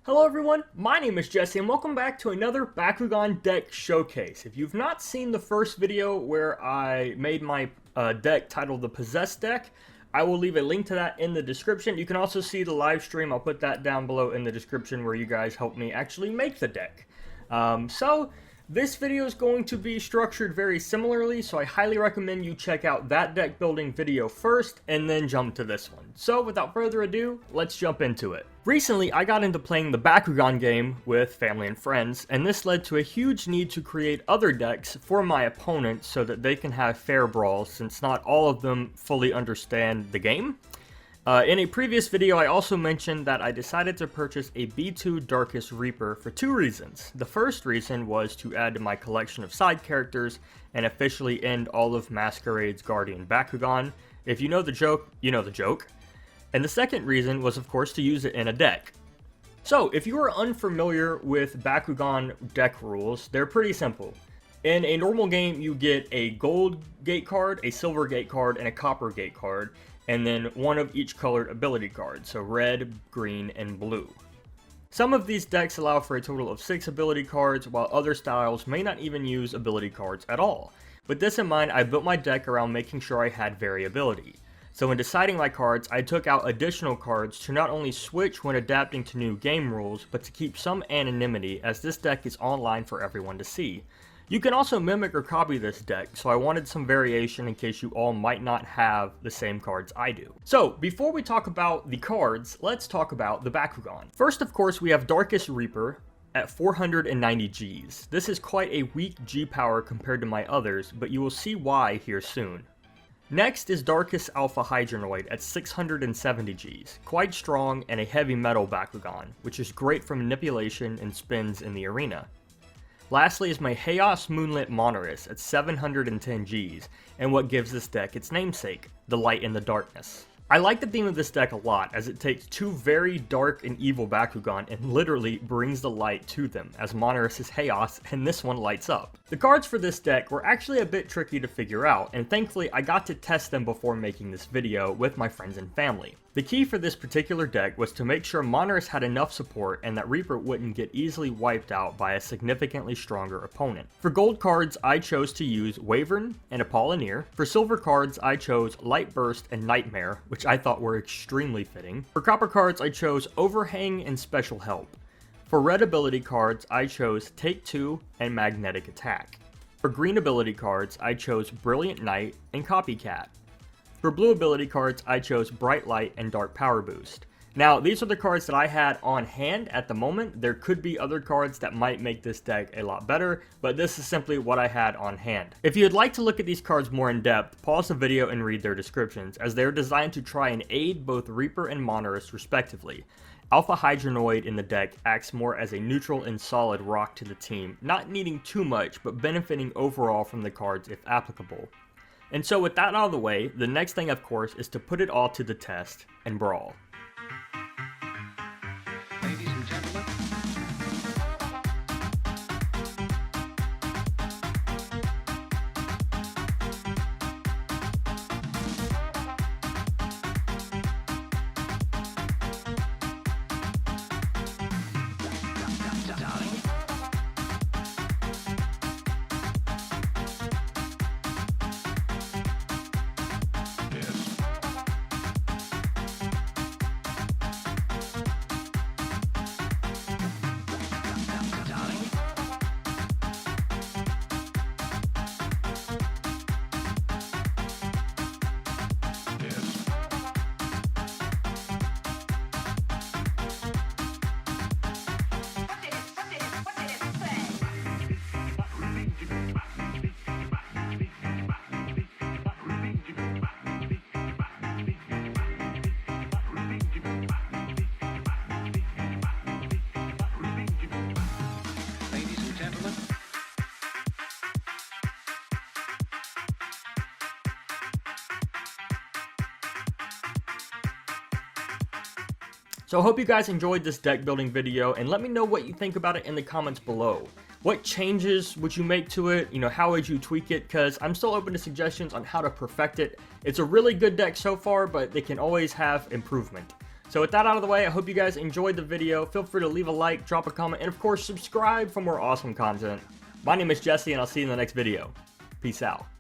Hello everyone, my name is Jesse and welcome back to another Bakugan deck showcase. If you've not seen the first video where I made my deck titled the Possessed deck, I will leave a link to that in the description. You can also see the live stream, I'll put that down below in the description where you guys helped me actually make the deck. This video is going to be structured very similarly, so I highly recommend you check out that deck building video first and then jump to this one. So without further ado, let's jump into it. Recently, I got into playing the Bakugan game with family and friends, and this led to a huge need to create other decks for my opponents so that they can have fair brawls, since not all of them fully understand the game. In a previous video, I also mentioned that I decided to purchase a B2 Darkest Reaper for two reasons. The first reason was to add to my collection of side characters and officially end all of Masquerade's Guardian Bakugan. If you know the joke, you know the joke. And the second reason was, of course, to use it in a deck. So, if you are unfamiliar with Bakugan deck rules, they're pretty simple. In a normal game, you get a gold gate card, a silver gate card, and a copper gate card, and then one of each colored ability card, so red, green, and blue. Some of these decks allow for a total of 6 ability cards, while other styles may not even use ability cards at all. With this in mind, I built my deck around making sure I had variability. So when deciding my cards, I took out additional cards to not only switch when adapting to new game rules, but to keep some anonymity, as this deck is online for everyone to see. You can also mimic or copy this deck, so I wanted some variation in case you all might not have the same cards I do. So, before we talk about the cards, let's talk about the Bakugan. First, of course, we have Darkest Reaper at 490 Gs. This is quite a weak G power compared to my others, but you will see why here soon. Next is Darkest Alpha Hydronoid at 670 Gs, quite strong and a heavy metal Bakugan, which is great for manipulation and spins in the arena. Lastly is my Chaos Moonlit Monarus at 710 Gs, and what gives this deck its namesake, the light in the darkness. I like the theme of this deck a lot, as it takes two very dark and evil Bakugan and literally brings the light to them, as Monarus is Chaos and this one lights up. The cards for this deck were actually a bit tricky to figure out, and thankfully I got to test them before making this video with my friends and family. The key for this particular deck was to make sure Monarus had enough support and that Reaper wouldn't get easily wiped out by a significantly stronger opponent. For gold cards, I chose to use Wyvern and Apolloneer. For silver cards, I chose Light Burst and Nightmare, which I thought were extremely fitting. For copper cards, I chose Overhang and Special Help. For red ability cards, I chose Take 2 and Magnetic Attack. For green ability cards, I chose Brilliant Knight and Copycat. For blue ability cards, I chose Bright Light and Dark Power Boost. Now, these are the cards that I had on hand at the moment. There could be other cards that might make this deck a lot better, but this is simply what I had on hand. If you'd like to look at these cards more in depth, pause the video and read their descriptions, as they are designed to try and aid both Reaper and Monarus respectively. Alpha Hydronoid in the deck acts more as a neutral and solid rock to the team, not needing too much, but benefiting overall from the cards if applicable. And so with that out of the way, the next thing of course is to put it all to the test and brawl. Ladies and gentlemen. So I hope you guys enjoyed this deck building video, and let me know what you think about it in the comments below. What changes would you make to it? You know, how would you tweak it? Because I'm still open to suggestions on how to perfect it. It's a really good deck so far, but they can always have improvement. So with that out of the way, I hope you guys enjoyed the video. Feel free to leave a like, drop a comment, and of course subscribe for more awesome content. My name is Jesse, and I'll see you in the next video. Peace out.